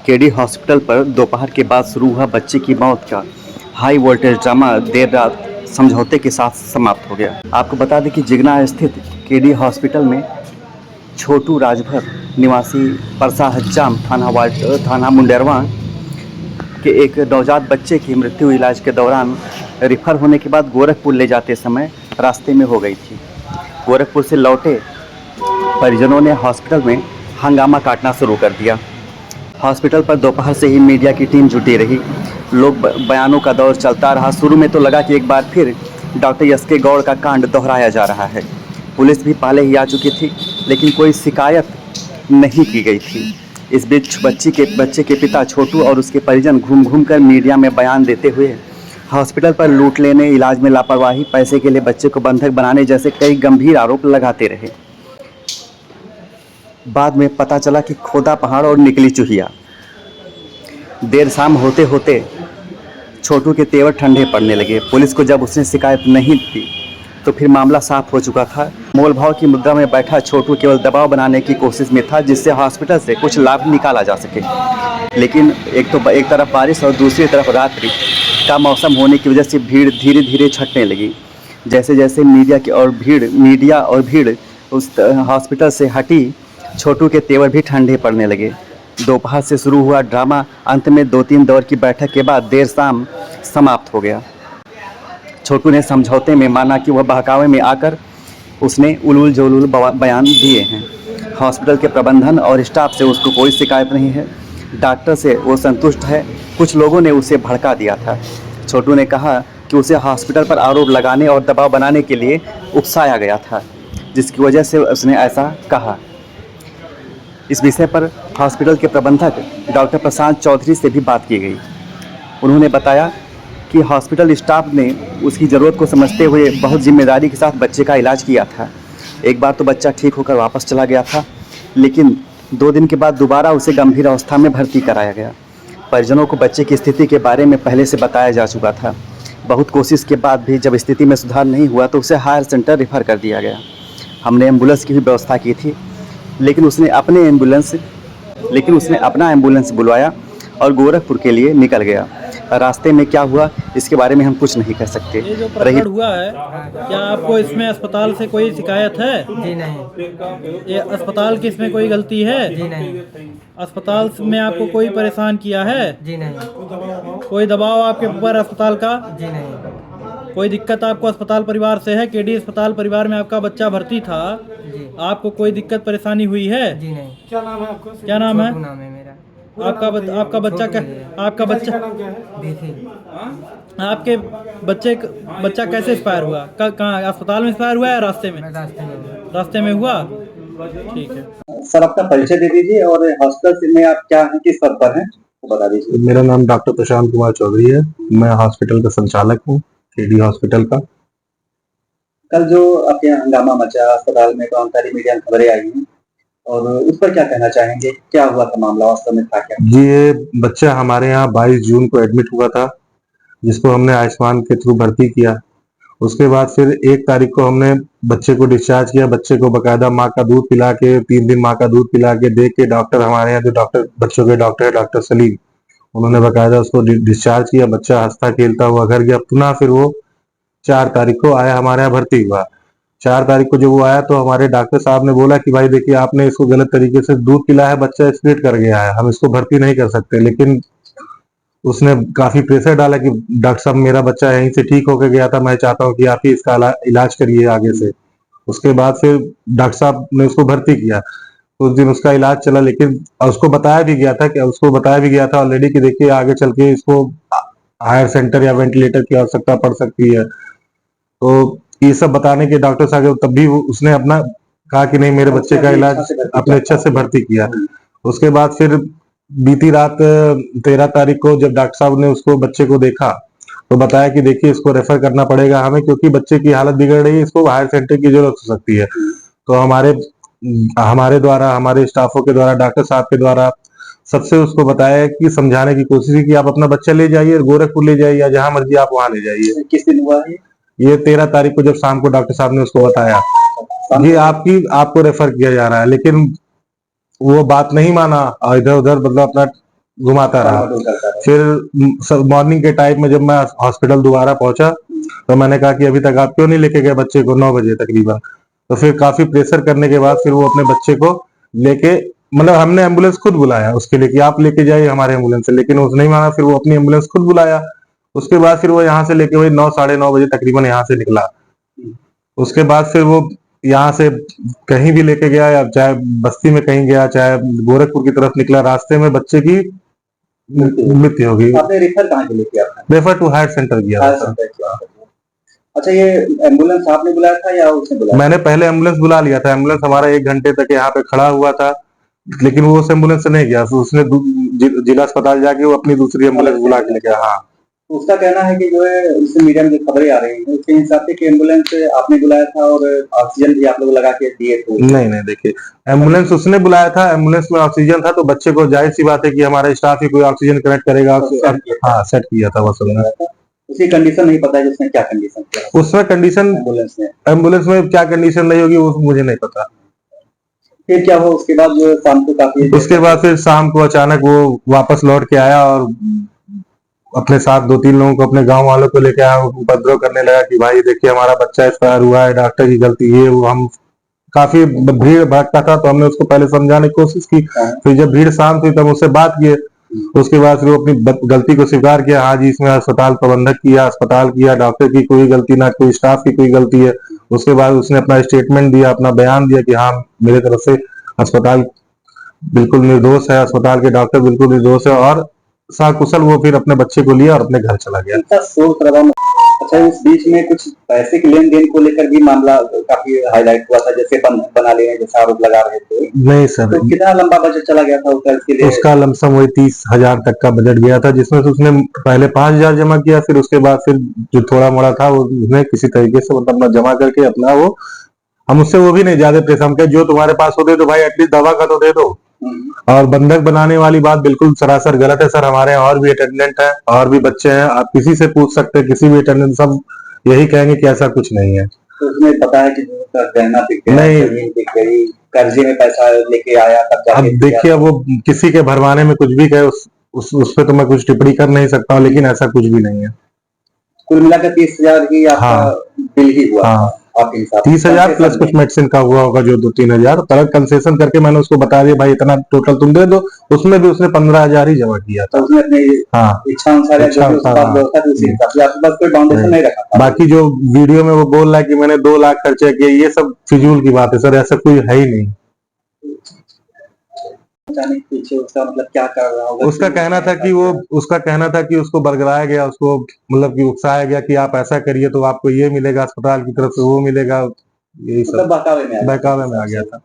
KD hospital पर दोपहर के बाद शुरू हुआ बच्चे की मौत का हाई वोल्टेज ड्रामा देर रात समझौते के साथ समाप्त हो गया। आपको बता दें कि जिगना स्थित केडी हॉस्पिटल में छोटू राजभर निवासी परसा हज्जाम थाना मुंडेरवा के एक नवजात बच्चे की मृत्यु इलाज के दौरान रिफर होने के बाद गोरखपुर ले जाते समय रास्ते में हो गई थी। गोरखपुर से लौटे परिजनों ने हॉस्पिटल में हंगामा काटना शुरू कर दिया। हॉस्पिटल पर दोपहर से ही मीडिया की टीम जुटी रही। लोग बयानों का दौर चलता रहा। शुरू में तो लगा कि एक बार फिर डॉक्टर एस.के. गौड़ का कांड दोहराया जा रहा है। पुलिस भी पहले ही आ चुकी थी, लेकिन कोई शिकायत नहीं की गई थी। इस बीच बच्चे के पिता छोटू और उसके परिजन घूम घूम कर मीडिया में बयान देते हुए हॉस्पिटल पर लूट लेने, इलाज में लापरवाही, पैसे के लिए बच्चे को बंधक बनाने जैसे कई गंभीर आरोप लगाते रहे। बाद में पता चला कि खोदा पहाड़ और निकली चूहिया। देर शाम होते होते छोटू के तेवर ठंडे पड़ने लगे। पुलिस को जब उसने शिकायत नहीं दी तो फिर मामला साफ हो चुका था। मोल भाव की मुद्रा में बैठा छोटू केवल दबाव बनाने की कोशिश में था, जिससे हॉस्पिटल से कुछ लाभ निकाला जा सके। लेकिन एक तरफ बारिश और दूसरी तरफ रात्रि का मौसम होने की वजह से भीड़ धीरे धीरे छटने लगी। जैसे जैसे मीडिया और भीड़ उस हॉस्पिटल से हटी, छोटू के तेवर भी ठंडे पड़ने लगे। दोपहर से शुरू हुआ ड्रामा अंत में 2-3 दौर की बैठक के बाद देर शाम समाप्त हो गया। छोटू ने समझौते में माना कि वह बहकावे में आकर उसने उलूल जुलूल बयान दिए हैं। हॉस्पिटल के प्रबंधन और स्टाफ से उसको कोई शिकायत नहीं है। डॉक्टर से वो संतुष्ट है। कुछ लोगों ने उसे भड़का दिया था। छोटू ने कहा कि उसे हॉस्पिटल पर आरोप लगाने और दबाव बनाने के लिए उकसाया गया था, जिसकी वजह से उसने ऐसा कहा। इस विषय पर हॉस्पिटल के प्रबंधक डॉक्टर प्रशांत चौधरी से भी बात की गई। उन्होंने बताया कि हॉस्पिटल स्टाफ ने उसकी ज़रूरत को समझते हुए बहुत जिम्मेदारी के साथ बच्चे का इलाज किया था। एक बार तो बच्चा ठीक होकर वापस चला गया था, लेकिन 2 दिन के बाद दोबारा उसे गंभीर अवस्था में भर्ती कराया गया। परिजनों को बच्चे की स्थिति के बारे में पहले से बताया जा चुका था। बहुत कोशिश के बाद भी जब स्थिति में सुधार नहीं हुआ तो उसे हायर सेंटर रेफर कर दिया गया। हमने एम्बुलेंस की भी व्यवस्था की थी, लेकिन उसने अपना एम्बुलेंस बुलवाया और गोरखपुर के लिए निकल गया। रास्ते में क्या हुआ इसके बारे में हम कुछ नहीं कह सकते। ये जो प्रकरण हुआ है, क्या आपको इसमें अस्पताल से कोई शिकायत है? जी नहीं। ये अस्पताल की इसमें कोई गलती है? जी नहीं। अस्पताल में आपको कोई परेशान किया है? जी नहीं। कोई दबाव आपके ऊपर अस्पताल का? जी नहीं। कोई दिक्कत आपको अस्पताल परिवार से है? केडी अस्पताल परिवार में आपका बच्चा भर्ती था, जी। आपको कोई दिक्कत परेशानी हुई है? जी नहीं। क्या नाम है आपका? क्या नाम है? छोटू नाम है मेरा। आपका बच्चा आपका बच्चा नाम क्या है? देखिए, आपके बच्चा कैसे एक्सपायर हुआ? कहाँ अस्पताल में एक्सपायर हुआ है या रास्ते में? मैं रास्ते में हूँ। रास्ते में हुआ। ठीक है सर, अपना परिचय दे दीजिए और हॉस्पिटल में आप क्या हैं, किस पद पर हैं, वो बता दीजिए। मेरा नाम डॉक्टर प्रशांत कुमार चौधरी है। मैं हॉस्पिटल का संचालक हूँ, केडी हॉस्पिटल का। कल जो आपके यहाँ हंगामा मचा अस्पताल में, तो सारी मीडिया में खबरें आई हैं और उस पर क्या कहना चाहेंगे? क्या हुआ था, मामला वास्तव में था क्या? जी, ये बच्चा हमारे यहाँ 22 जून को एडमिट हुआ था, जिसको हमने आयुष्मान के थ्रू भर्ती किया। उसके बाद फिर 1 तारीख को हमने बच्चे को डिस्चार्ज किया। बच्चे को बकायदा माँ का दूध पिला के 3 दिन माँ का दूध पिला के देख के डॉक्टर, हमारे यहाँ जो डॉक्टर बच्चों के डॉक्टर है डॉक्टर सलीम, उन्होंने बकायदा उसको डिस्चार्ज किया। बच्चा हंसता खेलता हुआ घर गया। पुनः फिर वो 4 तारीख को आया, हमारे यहाँ भर्ती हुआ। 4 तारीख को जब वो आया तो हमारे डॉक्टर साहब ने बोला कि भाई देखिए, आपने इसको गलत तरीके से दूध पिलाया है, बच्चा स्प्लिट कर गया है, हम इसको भर्ती नहीं कर सकते। लेकिन उसने काफी प्रेशर डाला कि डॉक्टर साहब, मेरा बच्चा यहीं से ठीक होकर गया था, मैं चाहता हूँ कि आप ही इसका इलाज करिए आगे से। उसके बाद फिर डॉक्टर साहब ने उसको भर्ती किया। उस दिन उसका इलाज चला, लेकिन उसको बताया भी गया था ऑलरेडी कि देखिए आगे चल के इसको हायर सेंटर या वेंटिलेटर की आवश्यकता पड़ सकती है। तो ये सब बताने के डॉक्टर साहब, तब भी उसने अपना कहा कि नहीं, मेरे बच्चे का इलाज अपने इच्छा से भर्ती किया। उसके बाद फिर बीती रात 13 तारीख को जब डॉक्टर साहब ने उसको बच्चे को देखा तो बताया कि देखिए, इसको रेफर करना पड़ेगा हमें, क्योंकि बच्चे की हालत बिगड़ रही है, इसको हायर सेंटर की जरूरत हो सकती है। तो हमारे द्वारा, हमारे स्टाफों के द्वारा, डॉक्टर साहब के द्वारा सबसे उसको बताया कि समझाने की कोशिश की, आप अपना बच्चा ले जाइए, गोरखपुर ले जाइए या जहां मर्जी आप वहां ले जाइए। किस दिन हुआ है ये 13 तारीख को जब शाम को डॉक्टर साहब ने उसको बताया कि आपको रेफर किया जा रहा है, लेकिन वो बात नहीं माना और इधर उधर मतलब अपना घुमाता रहा। करता रहा। फिर मॉर्निंग के टाइम में जब मैं हॉस्पिटल दोबारा पहुंचा तो मैंने कहा कि अभी तक आप क्यों नहीं लेके गए बच्चे को, 9 बजे तकरीबन। तो फिर काफी प्रेशर करने के बाद फिर वो अपने बच्चे को लेके, मतलब हमने एम्बुलेंस खुद बुलाया उसके लिए कि आप लेके जाइए हमारे एम्बुलेंस से, लेकिन उसने नहीं माना। फिर वो अपनी एम्बुलेंस खुद बुलाया। उसके बाद फिर वो यहाँ से लेके वही 9 साढ़े 9 बजे तकरीबन यहाँ से निकला। उसके बाद फिर वो यहाँ से कहीं भी लेके गया, या चाहे बस्ती में कहीं गया, चाहे गोरखपुर की तरफ निकला, रास्ते में बच्चे की मृत्यु हो गई। आपने रेफर कहाँ के लिए किया था? रेफर टू हायर सेंटर किया हायर था। सेंटर किया था। अच्छा, ये एम्बुलेंस आपने बुलाया था या उसने बुलाया? मैंने पहले एम्बुलेंस बुला लिया था। एम्बुलेंस हमारा 1 घंटे तक यहाँ पे खड़ा हुआ था, लेकिन वो उस एम्बुलेंस से नहीं गया। फिर उसने जिला अस्पताल जाके वो अपनी दूसरी एम्बुलेंस बुला के लेके। हाँ, उसका कहना है कि जो है इससे मीडिया में जो खबरें आ रही हैं उसके हिसाब से कि एम्बुलेंस आपने बुलाया था और ऑक्सीजन भी आप लोग लगा के दिए थे। नहीं नहीं, देखिए एम्बुलेंस उसने बुलाया था, एम्बुलेंस में ऑक्सीजन था, तो बच्चे को जाहिर सी बात है कि हमारा स्टाफ ही कोई ऑक्सीजन कनेक्ट करेगा। हाँ, सेट किया था बस उसने। उसकी कंडीशन नहीं पता है कि उसने क्या कंडीशन किया उसमें कंडीशन, एम्बुलेंस में क्या कंडीशन नहीं होगी वो मुझे नहीं पता। फिर क्या हुआ उसके बाद? जो शाम को काफी, उसके बाद फिर शाम को अचानक वो वापस लौट के आया और अपने साथ 2-3 लोगों को, अपने गांव वालों को लेके आया। उपद्रव करने लगा कि भाई देखिए हमारा बच्चा एक्सपायर हुआ है, डॉक्टर की गलती ये वो। हम काफी भीड़ भागता था तो हमने उसको पहले समझाने की कोशिश की। फिर जब भीड़ शांत हुई तब उससे बात किए। उसके बाद फिर वो अपनी गलती को स्वीकार किया। हाँ जी, इसमें अस्पताल प्रबंधक किया, अस्पताल किया, डॉक्टर की कोई गलती ना, कोई स्टाफ की कोई गलती है। उसके बाद उसने अपना स्टेटमेंट दिया, अपना बयान दिया कि हाँ मेरे तरफ से अस्पताल बिल्कुल निर्दोष है, अस्पताल के डॉक्टर बिल्कुल निर्दोष है। और सकुशल वो फिर अपने बच्चे को लिया और अपने घर चला गया। अच्छा, इस बीच में कुछ पैसे के लेन देन को लेकर भी मामला काफी हाईलाइट हुआ था, जैसे बना लेने जैसा आरोप लगा रहे थे। नहीं सर, तो कितना लंबा बजट चला गया था उसके लिए? उसका लमसम वही 30,000 तक का बजट गया था, जिसमें से उसने पहले 5,000 जमा किया। फिर उसके बाद फिर जो थोड़ा मोड़ा था वो उसने किसी तरीके से मतलब अपना जमा करके अपना वो, हम उससे वो भी नहीं ज्यादा पैसा, हम कहे जो तुम्हारे पास हो दे दो भाई, एटलीस्ट दवा का तो दे दो। और बंधक बनाने वाली बात बिल्कुल सरासर गलत है सर। हमारे यहाँ और भी अटेंडेंट है और भी बच्चे हैं, आप किसी से पूछ सकते हैं, किसी भी अटेंडेंट, सब यही कहेंगे कि ऐसा कुछ नहीं है। तो उसमें पता है कि गहना बिक गया, नहीं, जमीन बिक गई, कर्जे में पैसा लेके आया, अब देखिए वो किसी के भरवाने में कुछ भी कहे, उस पे तो मैं कुछ टिप्पणी कर नहीं सकता हूँ, लेकिन ऐसा कुछ भी नहीं है। कुल मिलाकर 30,000 ही आपका बिल ही हुआ। हाँ, आपके हिसाब 30,000 प्लस कुछ मेडिसिन का हुआ होगा जो 2-3,000 तरह कंसेशन करके मैंने उसको बता दिया भाई इतना टोटल तुम दे दो। उसमें भी उसने 15,000 ही जमा किया था। उसने अपनी इच्छा अनुसार कोई बाउंडेशन नहीं रखा था। बाकी जो वीडियो में वो बोल रहा है कि मैंने 2 लाख खर्चा किया, ये सब फिजूल की बात है सर, ऐसा कोई है ही नहीं। पीछे उसका मतलब क्या कर रहा होगा? उसका कहना था कि उसको बरगलाया गया, उसको मतलब कि उकसाया गया कि आप ऐसा करिए तो आपको ये मिलेगा, अस्पताल की तरफ से वो मिलेगा, यही सब बहकावे में आ गया था।